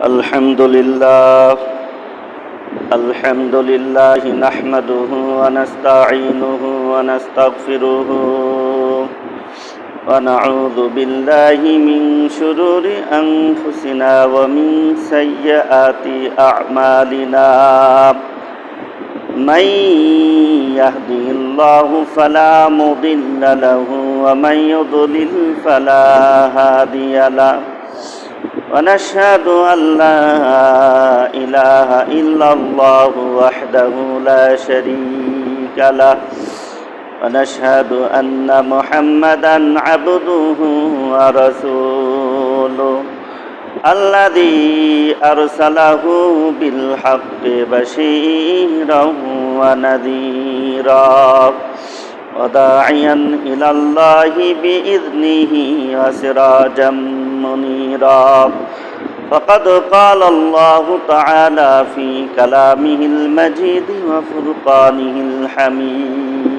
الحمد لله نحمده ونستعينه ونستغفره ونعوذ بالله من شرور أنفسنا ومن سيئات أعمالنا من يهده الله فلا مضل له ومن يضلل فلا هادي له ونشهد أن لا إله إلا الله وحده لا شريك له ونشهد أن محمدًا عبده ورسوله الذي أرسله بالحق بشيرًا ونذيرًا وداعيًا إلى الله بإذنه وسراجًا منيرًا فقد قال الله تعالى في كلامه المجيد وفرقانه الحميد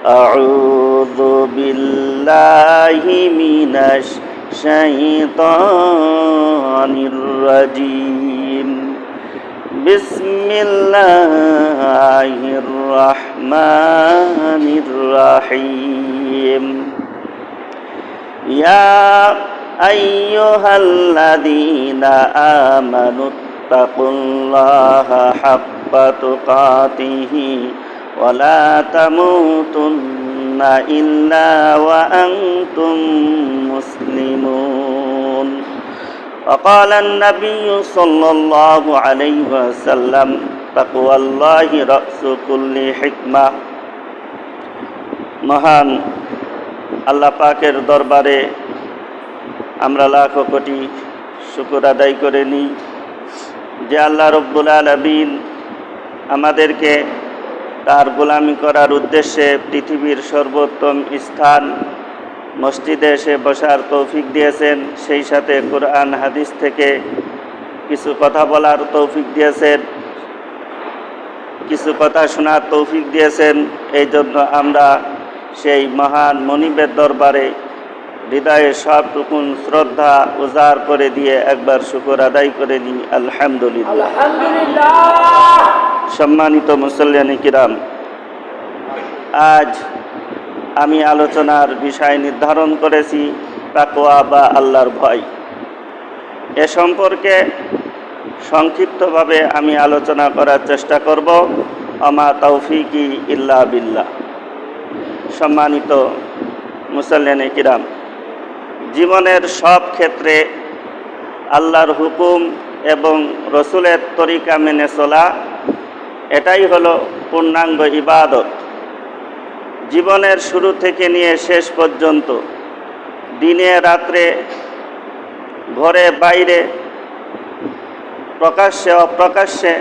أعوذ بالله من الشيطان الرجيم بسم الله الرحمن الرحيم يا أيها الذين آمنوا اتقوا الله حق تقاته ولا تموتن إلا وأنتم مسلمون وقال النبي صلى الله عليه وسلم تقوى الله رأس كل حكمة মহান আল্লাহ পাকের দরবারে আমরা লাখো কোটি শুকর আদায় করে নিই যে আল্লাহ রব্বুল আলামিন আমাদেরকে তার গোলামি করার উদ্দেশ্যে পৃথিবীর সর্বোত্তম স্থান মসজিদে এসে বসার তৌফিক দিয়েছেন, সেই সাথে কোরআন হাদিস থেকে কিছু কথা বলার তৌফিক দিয়েছেন, কিছু কথা শোনার তৌফিক দিয়েছেন। এই জন্য আমরা সেই মহান মনিবের দরবারে হৃদয়ে সবটুকুন শ্রদ্ধা উজাড় করে দিয়ে একবার শুকর আদায় করে নিই আলহামদুলিল্লাহ। সম্মানিত মুসল্লিয়ানে কিরাম, আজ আমি আলোচনার বিষয় নির্ধারণ করেছি তাকওয়া বা আল্লাহর ভয়। এ সম্পর্কে সংক্ষিপ্তভাবে আমি আলোচনা করার চেষ্টা করব। আমা তাওফিকি ইল্লা বিল্লাহ। সম্মানিত মুসল্লিয়ানে কিরাম, জীবনের সব ক্ষেত্রে আল্লাহর হুকুম এবং রসুলের তরিকা মেনে চলা, এটাই হলো পূর্ণাঙ্গ ইবাদত। জীবনের শুরু থেকে নিয়ে শেষ পর্যন্ত, দিনে রাত্রে, ঘরে বাইরে, প্রকাশ্যে অপ্রকাশ্যে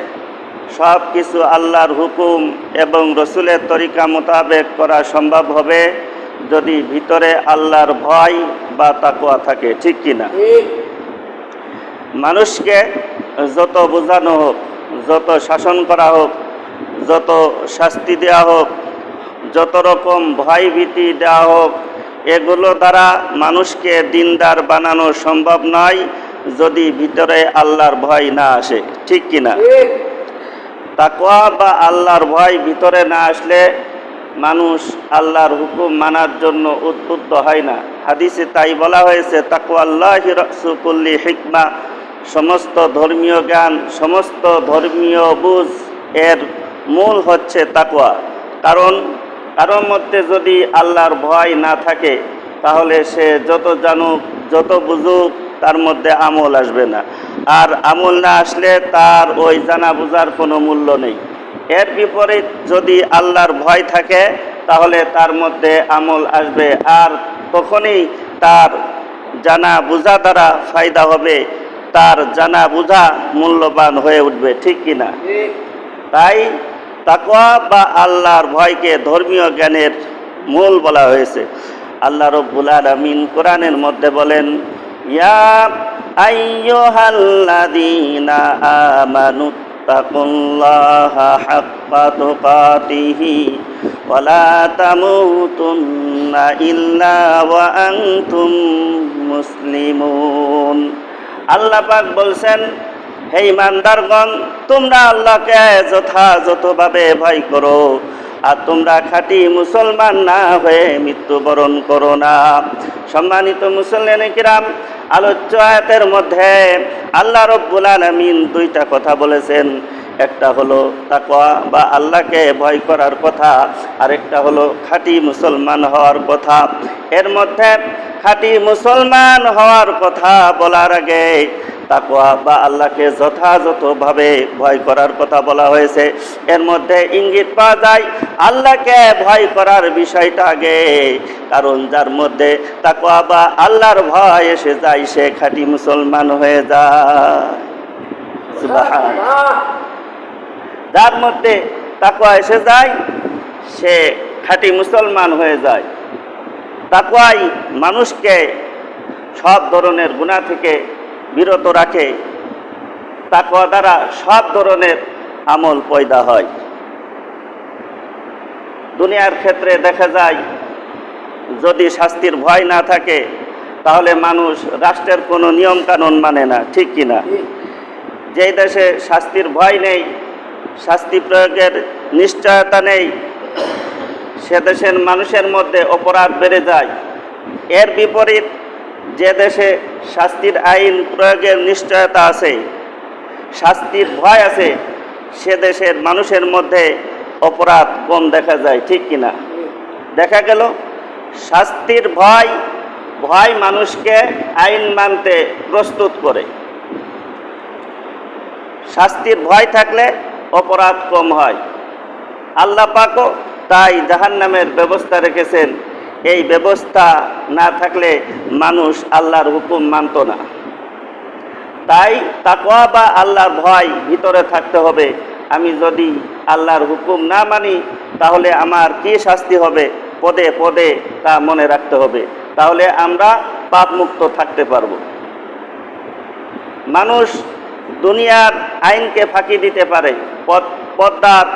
সব কিছু আল্লাহর হুকুম এবং রসুলের তরিকা মোতাবেক করা সম্ভব হবে যদি ভিতরে আল্লাহর ভয় বা তাকওয়া থাকে, ঠিক কিনা? মানুষকে যত বোঝানো হোক, যত শাসন করা হোক, যত শাস্তি দেওয়া হোক, যত রকম ভয় ভীতি দেওয়া হোক, এগুলো দ্বারা মানুষকে দিনদার বানানো সম্ভব নয় যদি ভিতরে আল্লাহর ভয় না আসে, ঠিক কিনা? তাকওয়া বা আল্লাহর ভয় ভিতরে না আসলে মানুষ আল্লাহর হুকুম মানার জন্য উদ্বুদ্ধ হয় না। হাদিসে তাই বলা হয়েছে, তাকওয়াল্লাহি রাসু কুল্লি হিকমা। সমস্ত ধর্মীয় জ্ঞান, সমস্ত ধর্মীয় বুঝ এর মূল হচ্ছে তাকওয়া। কারণ কারোর মধ্যে যদি আল্লাহর ভয় না থাকে তাহলে সে যত জানুক, যত বুঝুক, তার মধ্যে আমল আসবে না। আর আমল না আসলে তার ওই জানা বুঝার কোনো মূল্য নেই। এর বিপরীত যদি আল্লাহর ভয় থাকে তাহলে তার মধ্যে আমল আসবে, আর তখনই তার জানা বুঝা দ্বারা ফায়দা হবে, তার জানা বুঝা মূল্যবান হয়ে উঠবে, ঠিক কিনা? তাই তাকওয়া বা আল্লাহর ভয়কে ধর্মীয় জ্ঞানের মূল বলা হয়েছে। আল্লাহ রব্বুল আলামিন কোরআনের মধ্যে বলেন, ইয়া আইয়ুহাল্লাযীনা আমানু তাকুল্লাহা হাক্কা তুকাতিহি ওয়া লা তামুতুন্না ইল্লা ওয়া আনতুম মুসলিমুন। আল্লাহ পাক বলছেন, হে ইমানদারগণ, তোমরা আল্লাহকে যথাযথভাবে ভয় করো, আর তোমরা খাঁটি মুসলমান না হয়ে মৃত্যুবরণ করো না। সম্মানিত মুসলমান কিরাম, আলোচ্য আয়াতের মধ্যে আল্লাহ রব্বুল আলামিন দুইটা কথা বলেছেন। একটা হলো তাকওয়া বা আল্লাহকে ভয় করার কথা, আরেকটা হলো খাঁটি মুসলমান হওয়ার কথা। এর মধ্যে খাঁটি মুসলমান হওয়ার কথা বলার আগে তাকওয়া বা আল্লাহকে যথাযথভাবে ভয় করার কথা বলা হয়েছে। এর মধ্যে ইঙ্গিত পাওয়া যায় আল্লাহকে ভয় করার বিষয়টা আগে, কারণ যার মধ্যে তাকওয়া বা আল্লাহর ভয় এসে যায় সে খাঁটি মুসলমান হয়ে যায়। সুবহানাল্লাহ। যার মধ্যে তাকওয়া এসে যায় সে খাঁটি মুসলমান হয়ে যায়। তাকওয়াই মানুষকে সব ধরনের গুনাহ থেকে বিরত রাখে। তাকওয়া দ্বারা সব ধরনের আমল পয়দা হয়। দুনিয়ার ক্ষেত্রে দেখা যায় যদি শাস্তির ভয় না থাকে তাহলে মানুষ রাষ্ট্রের কোনো নিয়ম কানুন মানে না, ঠিক কিনা? যেই দেশে শাস্তির ভয় নেই, শাস্তি প্রয়োগের নিশ্চয়তা নেই, সে দেশের মানুষের মধ্যে অপরাধ বেড়ে যায়। এর বিপরীত যে দেশে শাস্তির আইন প্রয়োগের নিশ্চয়তা আছে, শাস্তির ভয় আছে, সে দেশের মানুষের মধ্যে অপরাধ কম দেখা যায়, ঠিক কিনা? দেখা গেল শাস্তির ভয় মানুষকে আইন মানতে প্রস্তুত করে। শাস্তির ভয় থাকলে অপরাধ কম হয়। আল্লাহ পাকও তাই জাহান্নামের ব্যবস্থা রেখেছেন। এই ব্যবস্থা না থাকলে মানুষ আল্লাহর হুকুম মানত না। তাই তাকওয়া বা আল্লাহর ভয় ভিতরে থাকতে হবে। আমি যদি আল্লাহর হুকুম না মানি তাহলে আমার কি শাস্তি হবে, পদে পদে তা মনে রাখতে হবে। তাহলে আমরা পাপ মুক্ত থাকতে পারব। মানুষ দুনিয়ার আইনকে ফাঁকি দিতে পারে, পর্দার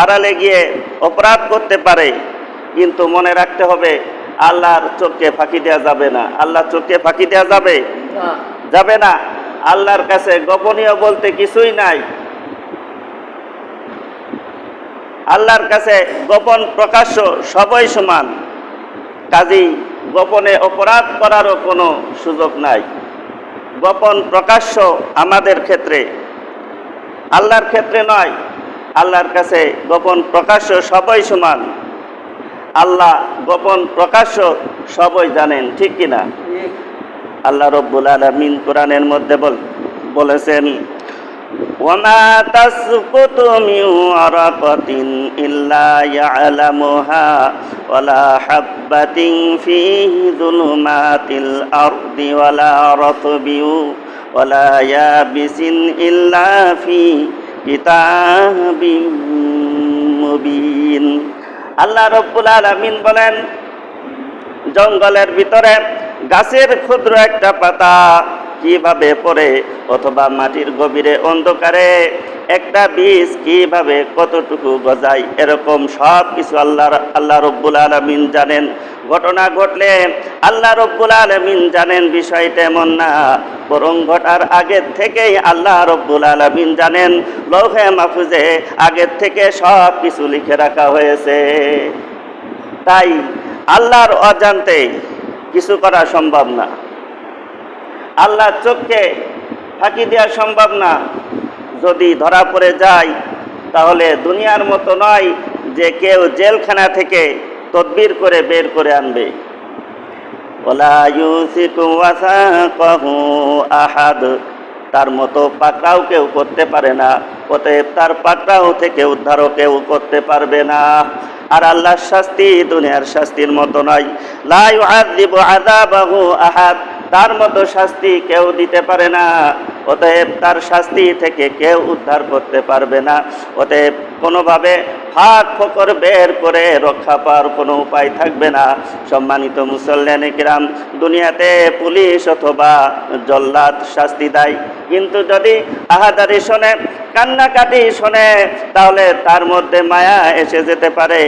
আড়ালে গিয়ে অপরাধ করতে পারে, কিন্তু মনে রাখতে হবে আল্লাহর চোখকে ফাঁকি দেওয়া যাবে না। আল্লাহর চোখকে ফাঁকি দেওয়া যাবে না। আল্লাহর কাছে গোপনীয় বলতে কিছুই নাই। আল্লাহর কাছে গোপন প্রকাশ্য সবই সমান। কাজেই গোপনে অপরাধ করারও কোনো সুযোগ নাই। গোপন প্রকাশ্য আমাদের ক্ষেত্রে, আল্লাহর ক্ষেত্রে নয়। আল্লাহর কাছে গোপন প্রকাশ্য সবই সমান। আল্লাহ গোপন প্রকাশ্য সবই জানেন, ঠিক কিনা? আল্লাহ রব্বুল আলামিন কোরআনের মধ্যে বলেছেন, ওয়ামা তাসকুতু মিন ওয়ারাকাতিন ইল্লা ইয়ালামুহা ওয়ালা হাববাতিন ফি যুলুমাতিল আরদি ওয়ালা রাতবিন ওয়ালা ইয়াবিসিন ইল্লা ফি কিতাবিম মুবিন। আল্লাহ রব্বুল আলামিন বলেন, জঙ্গলের ভিতরে গাছের ক্ষুদ্র একটা পাতা কিভাবে পড়ে, অথবা মাটির গভীরে অন্ধকারে একটা বীজ কিভাবে কতটুকু গজায়, এরকম সব কিছু আল্লাহ রব্বুল আলামিন জানেন। ঘটনা ঘটলে আল্লাহ রব্বুল আলামিন জানেন বিষয়টা এমন না, বরং ঘটার আগের থেকেই আল্লাহ রব্বুল আলামিন জানেন। লৌহে মাহফুজে আগের থেকে সব কিছু লিখে রাখা হয়েছে। তাই আল্লাহর অজান্তে কিছু করা সম্ভব না। আল্লাহর চোখকে ফাঁকি দেওয়া সম্ভব না। যদি ধরা পড়ে যায় তাহলে দুনিয়ার মতো নয় যে কেউ জেলখানা থেকে তদবির করে বের করে আনবে। ওয়ালা ইউসিকু ওয়াসাকাহু আহাদ, তার মতো পাকড়াও কেউ করতে পারে না। অতএব তার পাকড়াও থেকে উদ্ধারও কেউ করতে পারবে না। আর আল্লাহর শাস্তি দুনিয়ার শাস্তির মতো নয়। লা ইউআযিবু আযাবাহু আহাদ, তার মতো শাস্তি কেউ দিতে পারে না। অতএব তার শাস্তি থেকে কেউ উদ্ধার করতে পারবে না। অতএব কোনোভাবে ফাঁক ফোকর বের করে রক্ষা পাওয়ার কোনো উপায় থাকবে না। সম্মানিত মুসল্লিয়ানে কিরাম, দুনিয়াতে পুলিশ অথবা জল্লাদ শাস্তি দেয়, কিন্তু যদি আহাদারি শোনে, কান্নাকাটি শোনে তাহলে তার মধ্যে মায়া এসে যেতে পারে,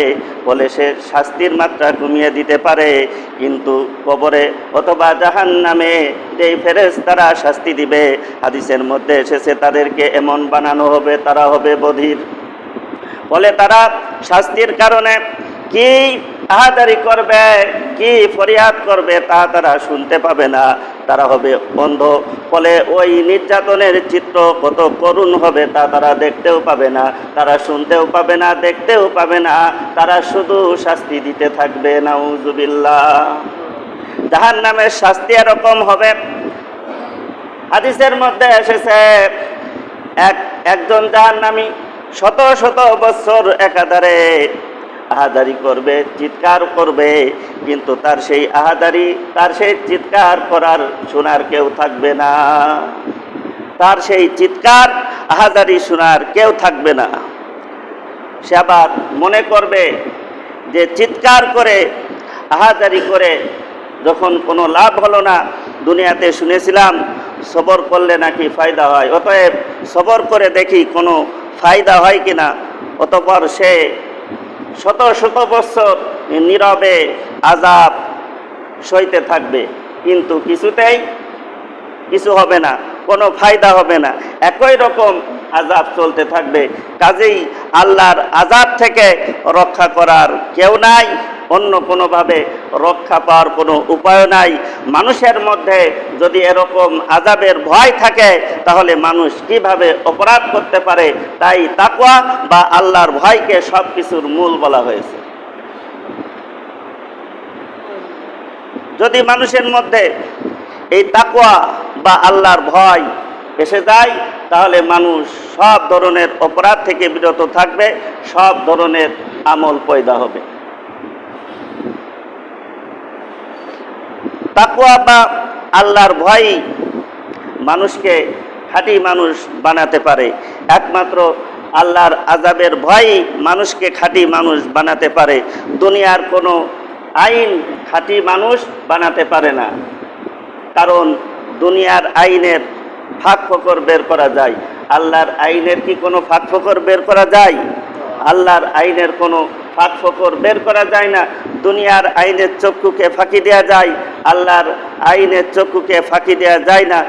বলে সে শাস্তির মাত্রা কমিয়ে দিতে পারে। কিন্তু কবরে অথবা জাহান্নামে যেই ফেরেশতারা শাস্তি দিবে, হাদিসের মধ্যে এসেছে তাদেরকে এমন বানানো হবে তারা হবে বধির। বলে তারা শাস্তির কারণে কি আহাদারি করবে, কি ফরিয়াদ করবে তা তারা শুনতে পাবে না, তারা হবে অন্ধ। ফলে ওই নির্যাতনের চিত্র কত করুণ হবে তা তারা দেখতেও পাবে না, তারা শুনতেও পাবে না, দেখতেও পাবে না, তারা শুধু শাস্তি দিতে থাকবে। নাউজুবিল্লাহ। জাহান্নামের শাস্তি এরকম হবে। হাদিসের মধ্যে এসেছে একজন জাহান্নামী শত শত বছর একাধারে আহাদারি করবে, চিৎকার করবে, কিন্তু তার সেই আহাদারি, তার সেই চিৎকার করার শোনার কেউ থাকবে না, তার সেই চিৎকার আহাদারি শোনার কেউ থাকবে না। সে আবার মনে করবে যে চিৎকার করে আহাদারি করে যখন কোনো লাভ হলো না, দুনিয়াতে শুনেছিলাম সবর করলে নাকি ফায়দা হয়, অতএব সবর করে দেখি কোনো ফায়দা হয় কিনা। অতঃপর সে শত শত বছর নীরবে আযাব সইতে থাকবে, কিন্তু কিছুতেই কিছু হবে না, কোনো ফায়দা হবে না, একই রকম আযাব চলতে থাকবে। কাজেই আল্লাহর আযাব থেকে রক্ষা করার কেউ নাই, অন্য কোনোভাবে রক্ষা পাওয়ার কোনো উপায় নাই। মানুষের মধ্যে যদি এরকম আযাবের ভয় থাকে তাহলে মানুষ কিভাবে অপরাধ করতে পারে? তাই তাকওয়া বা আল্লাহর ভয়কে সব কিছুর মূল বলা হয়েছে। যদি মানুষের মধ্যে এই তাকওয়া বা আল্লাহর ভয় এসে যায় তাহলে মানুষ সব ধরনের অপরাধ থেকে বিরত থাকবে, সব ধরনের আমল পয়দা হবে। তাকওয়া বা আল্লাহর ভয় মানুষকে খাঁটি মানুষ বানাতে পারে। একমাত্র আল্লাহর আযাবের ভয় মানুষকে খাঁটি মানুষ বানাতে পারে। দুনিয়ার কোনো আইন খাঁটি মানুষ বানাতে পারে না, কারণ দুনিয়ার আইনের ফাঁক ফোকর বের করা যায়। আল্লাহর আইনের কি কোনো ফাঁক ফোকর বের করা যায়? আল্লাহর আইনের কোনো ফাঁক ফোকর বের করা যায় না। দুনিয়ার আইনের চক্ষুকে ফাঁকি দেওয়া যায়, আল্লাহর আইনের চক্ষুকে ফাঁকি দেওয়া যায় না।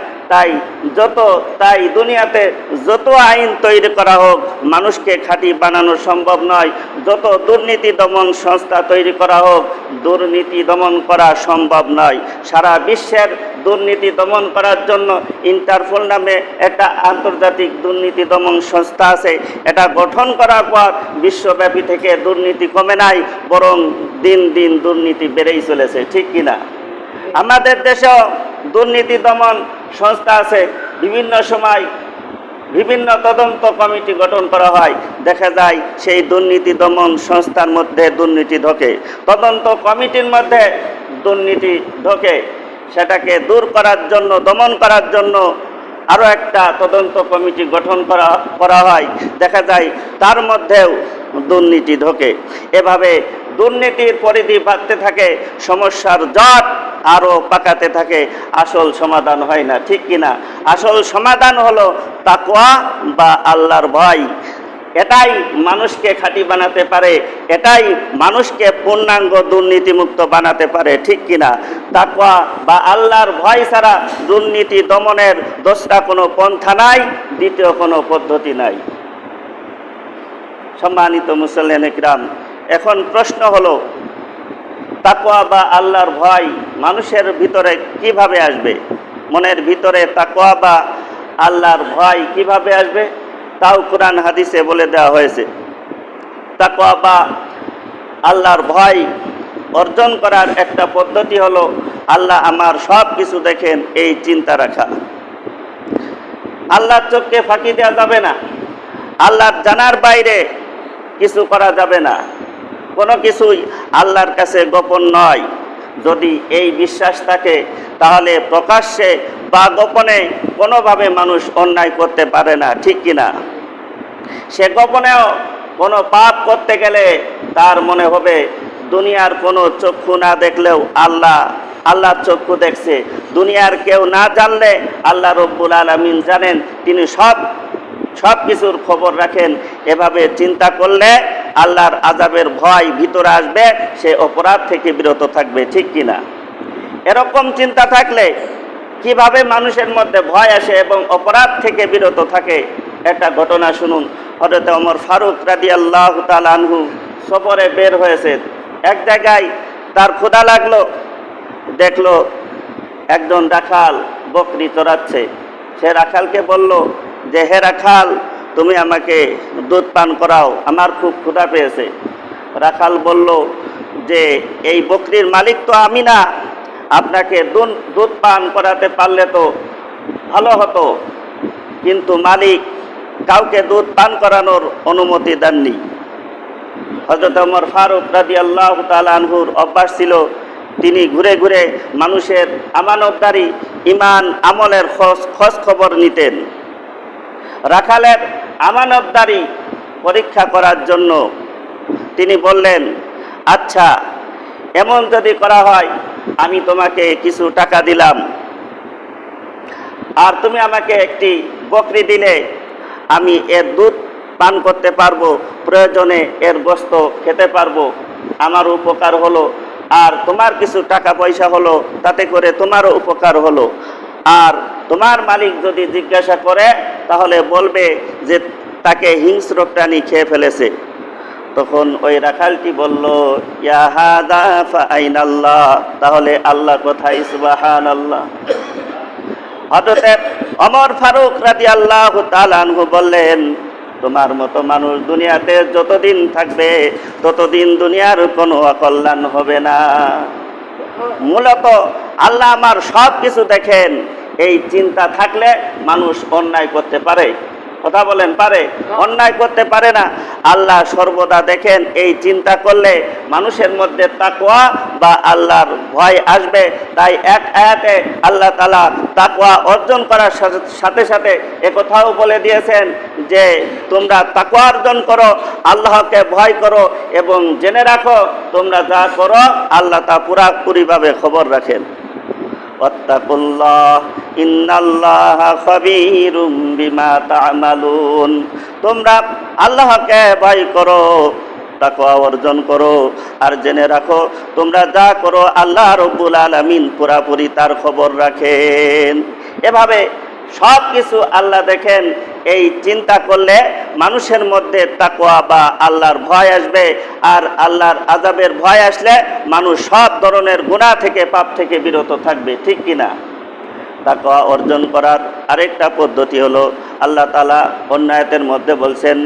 তাই দুনিয়াতে যত আইন তৈরি করা হোক মানুষকে খাঁটি বানানো সম্ভব নয়। যত দুর্নীতি দমন সংস্থা তৈরি করা হোক দুর্নীতি দমন করা সম্ভব নয়। সারা বিশ্বের দুর্নীতি দমন করার জন্য ইন্টারপোল নামে একটা আন্তর্জাতিক দুর্নীতি দমন সংস্থা আছে। এটা গঠন করার পর বিশ্বব্যাপী থেকে দুর্নীতি কমে নাই, বরং দিন দিন দুর্নীতি বেড়েই চলেছে, ঠিক কিনা? আমাদের দেশেও দুর্নীতি দমন সংস্থা আছে। বিভিন্ন সময় বিভিন্ন তদন্ত কমিটি গঠন করা হয়, দেখা যায় সেই দুর্নীতি দমন সংস্থার মধ্যে দুর্নীতি ঢোকে, তদন্ত কমিটির মধ্যে দুর্নীতি ঢোকে। সেটাকে দূর করার জন্য, দমন করার জন্য আরও একটা তদন্ত কমিটি গঠন করা হয়, দেখা যায় তার মধ্যেও দুর্নীতি ঢোকে। এভাবে দুর্নীতির পরিধি বাড়তে থাকে, সমস্যার জট আরও পাকাতে থাকে, আসল সমাধান হয় না, ঠিক কিনা? আসল সমাধান হলো তাকওয়া বা আল্লাহর ভয়। এটাই মানুষকে খাঁটি বানাতে পারে, এটাই মানুষকে পূর্ণাঙ্গ দুর্নীতিমুক্ত বানাতে পারে, ঠিক কিনা? তাকওয়া বা আল্লাহর ভয় ছাড়া দুর্নীতি দমনের দোসরা কোনো পন্থা নাই, দ্বিতীয় কোনো পদ্ধতি নাই। সম্মানিত মুসল্লিয়ানে কিরাম, এখন প্রশ্ন হলো তাকওয়া বা আল্লাহর ভয় মানুষের ভিতরে কিভাবে আসবে? মনের ভিতরে তাকওয়া বা আল্লাহর ভয় কিভাবে আসবে তাও কোরআন হাদিসে বলে দেওয়া হয়েছে। তাকওয়া বা আল্লাহর ভয় অর্জন করার একটা পদ্ধতি হলো আল্লাহ আমার সব কিছু দেখেন এই চিন্তা রাখা। আল্লাহর চোখকে ফাঁকি দেওয়া যাবে না, আল্লাহর জানার বাইরে কিছু করা যাবে না, কোনো কিছুই আল্লাহর কাছে গোপন নয়। যদি এই বিশ্বাস থাকে তাহলে প্রকাশ্যে বা গোপনে কোনোভাবে মানুষ অন্যায় করতে পারে না, ঠিক কিনা? সে গোপনেও কোনো পাপ করতে গেলে তার মনে হবে দুনিয়ার কোনো চক্ষু না দেখলেও আল্লাহর চক্ষু দেখছে। দুনিয়ার কেউ না জানলে আল্লাহ রব্বুল আলামিন জানেন, তিনি সব সব কিছুর খবর রাখেন। এভাবে চিন্তা করলে আল্লাহর আযাবের ভয় ভিতরে আসবে, সে অপরাধ থেকে বিরত থাকবে, ঠিক কিনা? এরকম চিন্তা থাকলে কিভাবে মানুষের মধ্যে ভয় আসে এবং অপরাধ থেকে বিরত থাকে? একটা ঘটনা শুনুন। হযরত ওমর ফারুক রাদিয়াল্লাহু তাআলা আনহু সফরে বের হয়েছে। এক জায়গায় তার ক্ষুধা লাগলো, দেখলো একজন রাখাল বকরি চড়াচ্ছে। সে রাখালকে বলল যে, হে রাখাল, তুমি আমাকে দুধ পান করাও, আমার খুব ক্ষুধা পেয়েছে। রাখাল বলল যে, এই বকরির মালিক তো আমি না, আপনাকে দুধ পান করাতে পারলে তো ভালো হতো, কিন্তু মালিক কাউকে দুধ পান করানোর অনুমতি দেননি। হযরত ওমর ফারুক রাদিয়াল্লাহু তাআলা আনহুর অভ্যাস ছিল, তিনি ঘুরে ঘুরে মানুষের আমানতদারি, ঈমান আমলের খোঁজ খবর নিতেন। রাখালের আমানতদারি পরীক্ষা করার জন্য তিনি বললেন, আচ্ছা, এমন যদি করা হয়, আমি তোমাকে কিছু টাকা দিলাম আর তুমি আমাকে একটি বকরি দিলে, আমি এর দুধ পান করতে পারবো, প্রয়োজনে এর গোশত খেতে পারবো, আমার উপকার হলো, আর তোমার কিছু টাকা পয়সা হলো, তাতে করে তোমারও উপকার হলো। আর তোমার মালিক যদি জিজ্ঞাসা করে, তাহলে বলবে যে তাকে হিংস্র প্রাণী খেয়ে ফেলেছে। তখন ওই রাখালটি বলল, ইয়া হাদা ফাআইনাল্লাহ, তাহলে আল্লাহ কোথায়? সুবহানাল্লাহ। হযরত ওমর ফারুক রাদিয়াল্লাহু তাআলা আনহু বললেন, তোমার মতো মানুষ দুনিয়াতে যতদিন থাকবে ততদিন দুনিয়ার কোনো অকল্যাণ হবে না। মূলত আল্লাহ আমার সব কিছু দেখেন, এই চিন্তা থাকলে মানুষ অন্যায় করতে পারে? কথা বলেন, পারে? অন্যায় করতে পারে না। আল্লাহ সর্বদা দেখেন, এই চিন্তা করলে মানুষের মধ্যে তাকওয়া বা আল্লাহর ভয় আসবে। তাই এক আয়াতে আল্লাহ তাআলা তাকওয়া অর্জন করার সাথে সাথে একথাও বলে দিয়েছেন যে তোমরা তাকওয়া অর্জন করো, আল্লাহকে ভয় করো এবং জেনে রাখো তোমরা যা করো আল্লাহ তা পুরাপুরিভাবে খবর রাখেন। ওয়াত্তাকুল্লাহ ইন্নাল্লাহা খাবীরুম বিমা তা'মালুন, তোমরা আল্লাহকে ভয় করো, তাকওয়া অর্জন করো, আর জেনে রাখো তোমরা যা করো আল্লাহ রাব্বুল আলামিন পুরাপুরি তার খবর রাখেন। এভাবে সব কিছু আল্লাহ দেখেন। এই চিন্তা করলে মানুষের মধ্যে তাকওয়া বা আল্লাহর ভয় আসবে, আর আল্লাহর আযাবের ভয় আসলে মানুষ সব ধরনের গুনাহ থেকে, পাপ থেকে বিরত থাকবে, ঠিক কিনা? তাকওয়া অর্জন করার আরেকটা পদ্ধতি হলো, আল্লাহ তাআলা অন্য আয়াতের মধ্যে বলছেন,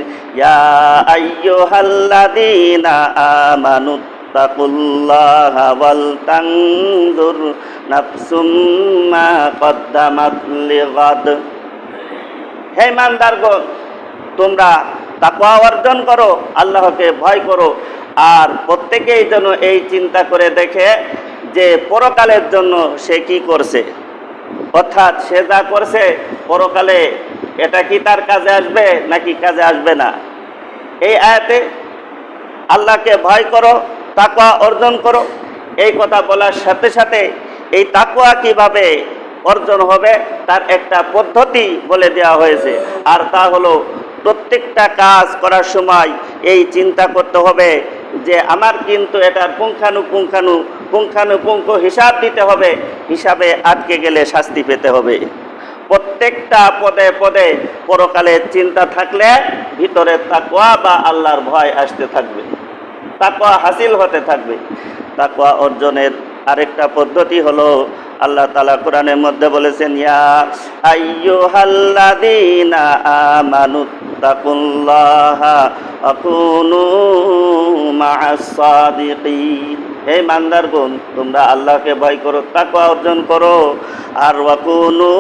ইয়া আইয়ুহাল্লাযীনা আমানু তাকুল্লাহা ওয়াল তানজুর নাফসুম মা কদ্দামাত লিগাদ। হে ইমানদারগণ, তোমরা তাকওয়া অর্জন করো, আল্লাহকে ভয় করো, আর প্রত্যেকেই যেন এই চিন্তা করে দেখে যে পরকালের জন্য সে কি করছে, অর্থাৎ সে যা করছে পরকালে এটা কি তার কাজে আসবে নাকি কাজে আসবে না। এই আয়াতে আল্লাহকে ভয় করো, তাকওয়া অর্জন করো, এই কথা বলার সাথে সাথে এই তাকওয়া কিভাবে অর্জন হবে তার একটা পদ্ধতি বলে দেওয়া হয়েছে। আর তা হলো, প্রত্যেকটা কাজ করার সময় এই চিন্তা করতে হবে যে আমার কিন্তু এটার পুঙ্খানুপুঙ্খ হিসাব দিতে হবে, হিসাবে আটকে গেলে শাস্তি পেতে হবে। প্রত্যেকটা পদে পদে পরকালের চিন্তা থাকলে ভিতরে তাকওয়া বা আল্লাহর ভয় আসতে থাকবে, তাকওয়া হাসিল হতে থাকবে। তাকওয়া অর্জনের আরেকটা পদ্ধতি হলো, আল্লাহ তাআলা কোরআনের মধ্যে বলেছেন, ইয়া আইয়ুহাল্লাযীনা আমানুত্তাকুল্লাহা ওয়াকুনু মা'আস সাদিকিন। হে ইমানদারগণ, তোমরা আল্লাহকে ভয় করো, তাকওয়া অর্জন করো, আর ওয়াকুনু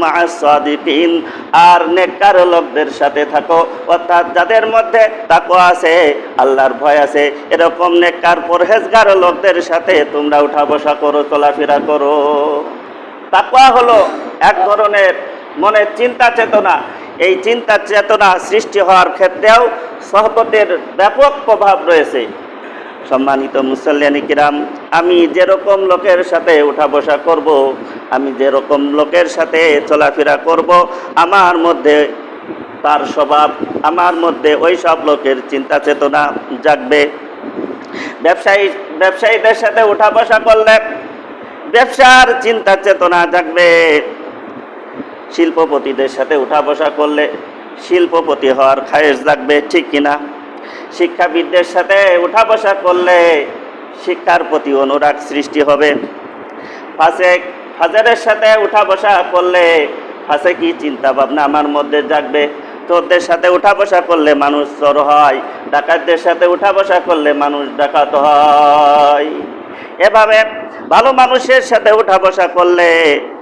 মা'আস সাদিকিন, আর নেককার লোকদের সাথে থাকো। অর্থাৎ যাদের মধ্যে তাকওয়া আছে, আল্লাহর ভয় আছে, এরকম নেককার পরহেজগার লোকদের সাথে তোমরা উঠা বসা করো, চলাফেরা করো। তাকওয়া হলো এক ধরনের মনের চিন্তা চেতনা। এই চিন্তা চেতনা সৃষ্টি হওয়ার ক্ষেত্রেও সহবতের ব্যাপক প্রভাব রয়েছে। সম্মানিত মুসল্লিয়ানি কিরাম, আমি যেরকম লোকের সাথে উঠা বসা করব, আমি যেরকম লোকের সাথে চলাফেরা করব, আমার মধ্যে তার স্বভাব, আমার মধ্যে ওই সব লোকের চিন্তা চেতনা জাগবে। ব্যবসায়ীদের সাথে উঠা বসা করলে ব্যবসার চিন্তা চেতনা জাগবে। শিল্পপতিদের সাথে উঠা বসা করলে শিল্পপতি হওয়ার খায়েশ জাগবে, ঠিক কিনা? শিক্ষাবিদদের সাথে উঠা বসা করলে শিক্ষার প্রতি অনুরাগ সৃষ্টি হবে। ফাজেরের সাথে উঠা বসা করলে কি চিন্তা ভাবনা আমার মধ্যে জাগবে। চোরদের সাথে উঠা বসা করলে মানুষ চোর হয়, ডাকাতদের সাথে উঠা বসা করলে মানুষ ডাকাত হয়। এভাবে ভালো মানুষের সাথে উঠা বসা করলে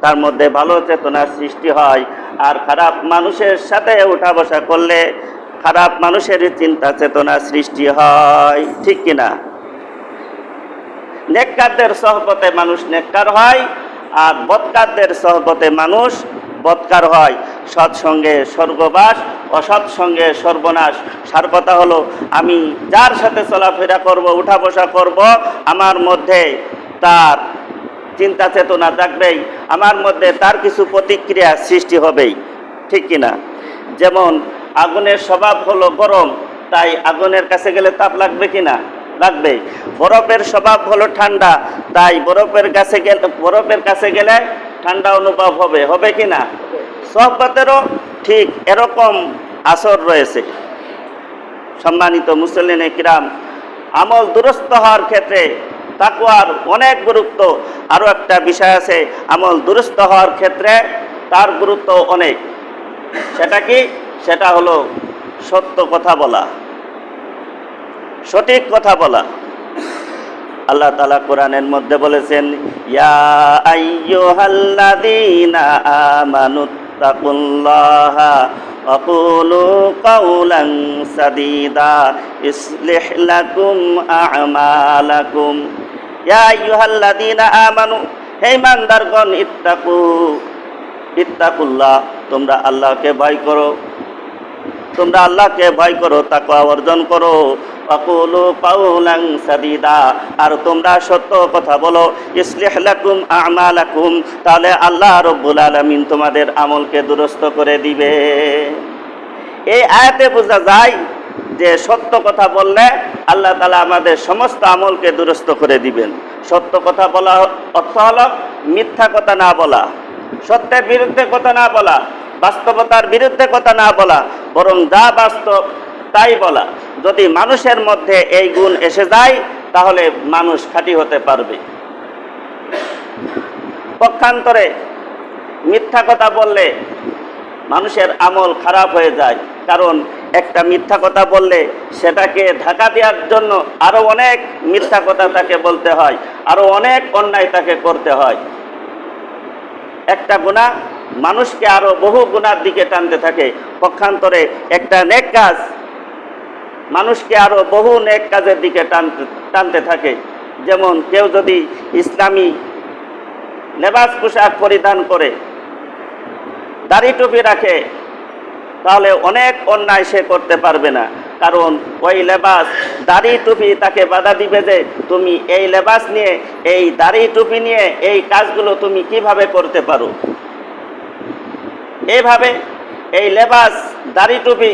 তার মধ্যে ভালো চেতনা সৃষ্টি হয়, আর খারাপ মানুষের সাথে উঠা বসা করলে খারাপ মানুষের চিন্তা চেতনা সৃষ্টি হয়, ঠিক কিনা? নেককারদের সহবতে মানুষ নেককার হয়, আর বদকারদের সহবতে মানুষ বদকার হয়। সৎসঙ্গে স্বর্গবাস, অসৎ সঙ্গে সর্বনাশ। সার কথা হলো, আমি যার সাথে চলাফেরা করব, উঠা বসা করব, আমার মধ্যে তার চিন্তা চেতনা জাগবেই, আমার মধ্যে তার কিছু প্রতিক্রিয়া সৃষ্টি হবেই, ঠিক কিনা? যেমন আগুনের স্বভাব হলো গরম, তাই আগুনের কাছে গেলে তাপ লাগবে কিনা? লাগবে। বরফের স্বভাব হলো ঠান্ডা, তাই বরফের কাছে গেলে ঠান্ডা অনুভব হবে, হবে কিনা? সোহবতেরও ঠিক এরকম আসর রয়েছে। সম্মানিত মুসল্লিনে কিরাম, আমল দুরস্ত হওয়ার ক্ষেত্রে তাকওয়ার অনেক গুরুত্ব। আরও একটা বিষয় আছে, আমল দুরস্ত হওয়ার ক্ষেত্রে তার গুরুত্ব অনেক। সেটা কি? সেটা হলো সত্য কথা বলা, সঠিক কথা বলা। আল্লাহ তাআলা কোরআনের মধ্যে বলেছেন, ইয়া আইয়ুহাল্লাযীনা আমানুত্তাকুল্লাহা ওয়া কুলু কাওলান সাদীদা ইসলিহ লাকুম আ'মালাকুম। ইয়া আইয়ুহাল্লাযীনা আমানু, হে ঈমানদারগণ, ইত্তাকুল্লাহ, তোমরা আল্লাহকে ভয় করো, তোমরা আল্লাহকে ভয় করো, তাকওয়া অর্জন করো। ওয়াকুলু কাওলান সাদীদা, আর তোমরা সত্য কথা বলো। ইসলিহ লাকুম আ'মালাকুম, তাহলে আল্লাহ রাব্বুল আলামিন তোমাদের আমলকে দুরস্ত করে দিবে। এই আয়াতে বোঝা যায় যে সত্য কথা বললে আল্লাহ তাআলা আমাদের সমস্ত আমলকে দুরস্ত করে দিবেন। সত্য কথা বলা অর্থ হলো মিথ্যা কথা না বলা, সত্যের বিরুদ্ধে কথা না বলা, বাস্তবতার বিরুদ্ধে কথা না বলা, বরং যা বাস্তব তাই বলা। যদি মানুষের মধ্যে এই গুণ এসে যায় তাহলে মানুষ খাঁটি হতে পারবে। পক্ষান্তরে মিথ্যা কথা বললে মানুষের আমল খারাপ হয়ে যায়, কারণ একটা মিথ্যা কথা বললে সেটাকে ঢাকা দেওয়ার জন্য আরও অনেক মিথ্যা কথা তাকে বলতে হয়, আরও অনেক অন্যায় তাকে করতে হয়। একটা গুনাহ মানুষকে আরো বহু গুনার দিকে টানতে থাকে। পক্ষান্তরে একটা নেক কাজ মানুষকে আরো বহু নেক কাজের দিকে টানতে থাকে। যেমন কেউ যদি ইসলামী লেবাস পোশাক পরিধান করে, দাড়ি টুপি রাখে, তাহলে অনেক অন্যায় সে করতে পারবে না, কারণ ওই লেবাস, দাড়ি টুপি তাকে বাধা দিবে যে তুমি এই লেবাস নিয়ে, এই দাড়ি টুপি নিয়ে এই কাজগুলো তুমি কিভাবে করতে পারো। এইভাবে এই লেবাস, দাড়ি টুপি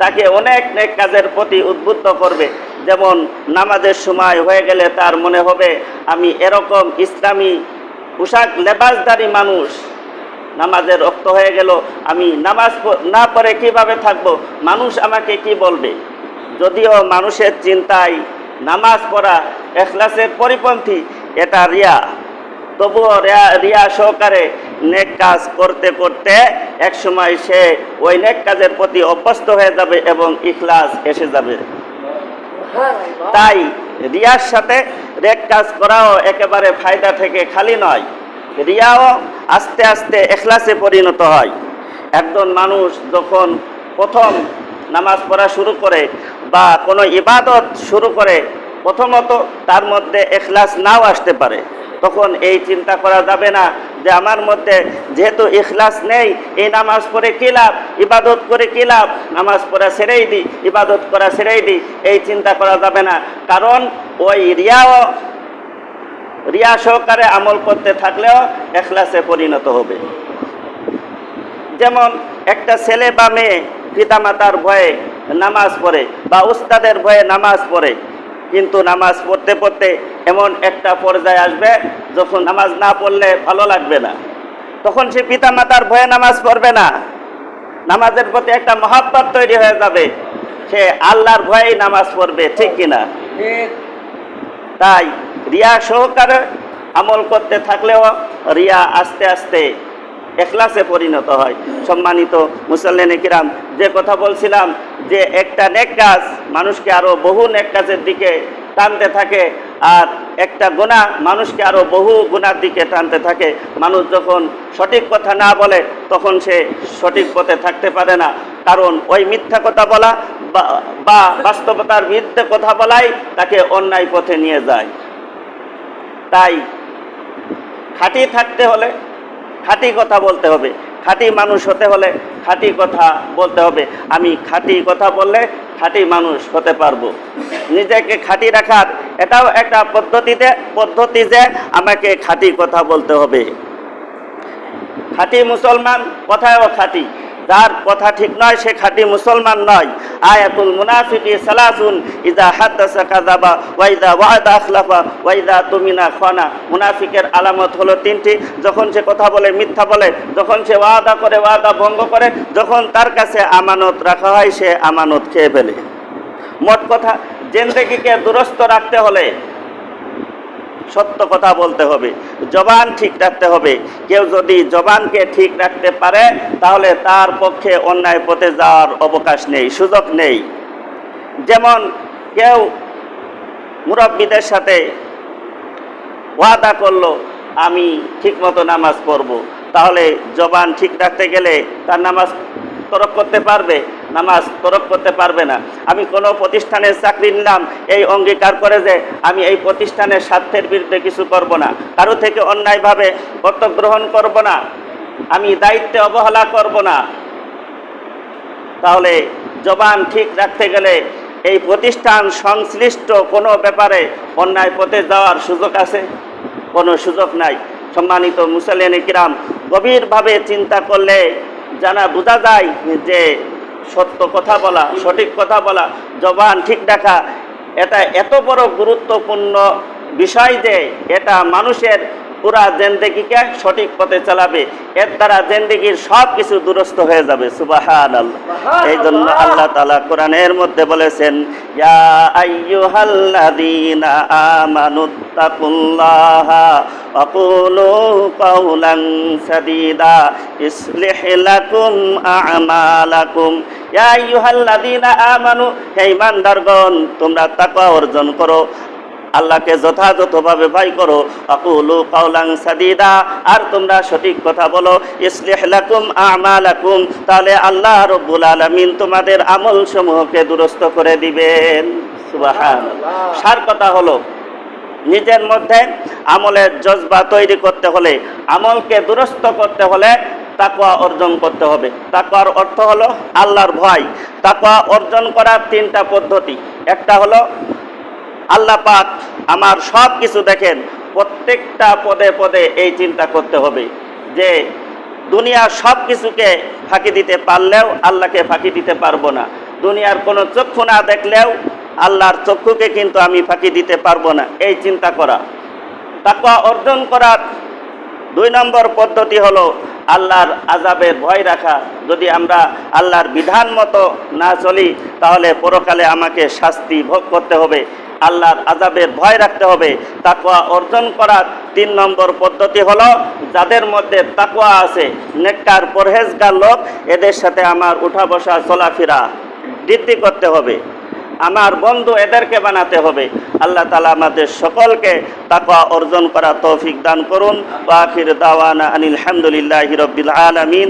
তাকে অনেক নেক কাজের প্রতি উদ্বুদ্ধ করবে। যেমন নামাজের সময় হয়ে গেলে তার মনে হবে আমি এরকম ইসলামী পোশাক লেবাসধারী মানুষ, নামাজের রক্ত হয়ে গেল, আমি নামাজ না পড়ে কিভাবে থাকবো, মানুষ আমাকে কি বলবে। যদিও মানুষের চিন্তায় নামাজ পড়া ইখলাসের পরিপন্থী, এটা রিয়া, তবুও রিয়া সহকারে নেক কাজ করতে করতে এক সময় সে ওই নেক কাজের প্রতি অভ্যস্ত হয়ে যাবে এবং ইখলাস এসে যাবে। তাই রিয়ার সাথে নেক কাজ করাও একেবারে ফায়দা থেকে খালি নয়, রিয়াও আস্তে আস্তে ইখলাসে পরিণত হয়। একজন মানুষ যখন প্রথম নামাজ পড়া শুরু করে বা কোনো ইবাদত শুরু করে, প্রথমত তার মধ্যে ইখলাস নাও আসতে পারে। তখন এই চিন্তা করা যাবে না যে আমার মধ্যে যেহেতু ইখলাস নেই, এই নামাজ পড়ে কী লাভ, ইবাদত করে কী লাভ, নামাজ পড়া ছেড়েই দিই, ইবাদত করা ছেড়েই দিই, এই চিন্তা করা যাবে না। কারণ ওই রিয়া সহকারে আমল করতে থাকলেও ইখলাসে পরিণত হবে। যেমন একটা ছেলে বা মেয়ে পিতামাতার ভয়ে নামাজ পড়ে বা উস্তাদের ভয়ে নামাজ পড়ে, কিন্তু নামাজ পড়তে পড়তে এমন একটা পর্যায়ে আসবে যখন নামাজ না পড়লে ভালো লাগবে না, তখন সে পিতামাতার ভয়ে নামাজ পড়বে না, নামাজের প্রতি একটা মহাব্বত তৈরি হয়ে যাবে, সে আল্লাহর ভয়েই নামাজ পড়বে, ঠিক কিনা? তাই রিয়া সহকারে আমল করতে থাকলেও রিয়া আস্তে আস্তে এখলাসে পরিণত হয়। সম্মানিত মুসল্লিনে কিরাম, যে কথা বলছিলাম যে একটা নেক কাজ মানুষকে আরো বহু নেক কাজের দিকে টানতে থাকে, আর একটা গুনাহ মানুষকে আরো বহু গুনার দিকে টানতে থাকে। মানুষ যখন সঠিক কথা না বলে তখন সে সঠিক পথে থাকতে পারে না, কারণ ওই মিথ্যা কথা বলা বা বাস্তবতার বিরুদ্ধে কথা বলাই তাকে অন্যায় পথে নিয়ে যায়। তাই খাঁটি থাকতে হলে খাঁটি কথা বলতে হবে, খাঁটি মানুষ হতে হলে খাঁটি কথা বলতে হবে। আমি খাঁটি কথা বললে খাঁটি মানুষ হতে পারবো। নিজেকে খাঁটি রাখার এটাও একটা পদ্ধতি যে আমাকে খাঁটি কথা বলতে হবে। খাঁটি মুসলমান কথায়ও খাঁটি, যার কথা ঠিক নয় সে খাঁটি মুসলমান নয়। আয়াতুল মুনাফিকি সালাসুন, ইযা হাদাসা কাযাবা ওয়া ইযা ওয়া'দা আখলাফা ওয়া ইযা তুমিনা খানা। মুনাফিকের আলামত হলো তিনটি: যখন সে কথা বলে মিথ্যা বলে, যখন সে ওয়াদা করে ওয়াদা ভঙ্গ করে, যখন তার কাছে আমানত রাখা হয় সে আমানত খেয়ে ফেলে। মোট কথা, জিন্দেগিকে দুরস্ত রাখতে হলে সত্য কথা বলতে হবে, জবান ঠিক রাখতে হবে। কেউ যদি জবানকে ঠিক রাখতে পারে তাহলে তার পক্ষে অন্যায় পথে যাওয়ার অবকাশ নেই, সুযোগ নেই। যেমন কেউ মুরব্বীদের সাথে ওয়াদা করলো আমি ঠিকমতো নামাজ পড়ব, তাহলে জবান ঠিক রাখতে গেলে তার নামাজ তরক করতে পারবে? নামাজ তরক করতে পারবে না। আমি কোনো প্রতিষ্ঠানে চাকরি নিলাম এই অঙ্গীকার করে যে আমি এই প্রতিষ্ঠানের স্বার্থের বিরুদ্ধে কিছু করব না, কারো থেকে অন্যায়ভাবে অর্থ গ্রহণ করব না, আমি দায়িত্বে অবহেলা করব না, তাহলে জবান ঠিক রাখতে গেলে এই প্রতিষ্ঠান সংশ্লিষ্ট কোনো ব্যাপারে অন্যায় পথে যাওয়ার সুযোগ আছে? কোনো সুযোগ নাই। সম্মানিত মুসল্লিনে কিরাম, গভীরভাবে চিন্তা করলে বোঝা যায় যে সত্য কথা বলা, সঠিক কথা বলা, জবান ঠিক রাখা এটা এত বড় গুরুত্বপূর্ণ বিষয় যে এটা মানুষের পুরা জিন্দেগিকে সঠিক পথে চালাবে, এর দ্বারা জিন্দেগির সব কিছু দুরস্ত হয়ে যাবে। সুবহানাল্লাহ। এই জন্য আল্লাহ তাআলা কোরআনের মধ্যে বলেছেন, ইয়া আইয়ুহাল্লাযীনা আমানুত্তাকুল্লাহা ওয়া কুলু কাওলান সাদীদা ইসলিহ লাকুম আ'মালাকুম। ইয়া আইয়ুহাল্লাযীনা আমানু, হে ঈমানদারগণ, তোমরা তাকওয়া অর্জন করো, আল্লাহকে যথাযথভাবে ভয় করো। আকুলু কাওলান সাদীদা, আর তোমরা সঠিক কথা বলো। ইসলিহ লাকুম আ'মালাকুম, তাহলে আল্লাহ রাব্বুল আলামিন তোমাদের আমল সমূহকে দুরস্ত করে দিবেন। সুবহানাল্লাহ। সার কথা হলো, নিজের মধ্যে আমলের জজবা তৈরি করতে হলে, আমলকে দুরস্ত করতে হলে তাকওয়া অর্জন করতে হবে। তাকওয়ার অর্থ হলো আল্লাহর ভয়। তাকওয়া অর্জন করার তিনটা পদ্ধতি। একটা হলো আল্লাহ পাক আমার সব কিছু দেখেন, প্রত্যেকটা পদে পদে এই চিন্তা করতে হবে যে দুনিয়ার সব কিছুকে ফাঁকি দিতে পারলেও আল্লাহকে ফাঁকি দিতে পারবো না। দুনিয়ার কোনো চক্ষু না দেখলেও আল্লাহর চক্ষুকে কিন্তু আমি ফাঁকি দিতে পারবো না, এই চিন্তা করা। তাকওয়া অর্জন করার 2 নম্বর পদ্ধতি হলো আল্লাহর আযাবের ভয় রাখা। যদি আমরা আল্লাহর বিধান মতো না চলি তাহলে পরকালে আমাকে শাস্তি ভোগ করতে হবে, আল্লাহর আযাবের ভয় রাখতে হবে। তাকওয়া অর্জন করার 3 নম্বর পদ্ধতি হলো যাদের মধ্যে তাকওয়া আছে, নেককার পরহেজগার লোক, এদের সাথে আমার উঠা বসা চলাফেরা বৃদ্ধি করতে হবে, আমার বন্ধু এদেরকে বানাতে হবে। আল্লাহ তাআলা আমাদের সকলকে তাকওয়া অর্জন করা তৌফিক দান করুন। ওয়া আখির দাওয়ানা আনিল হামদুলিল্লাহি রাব্বিল আলামিন।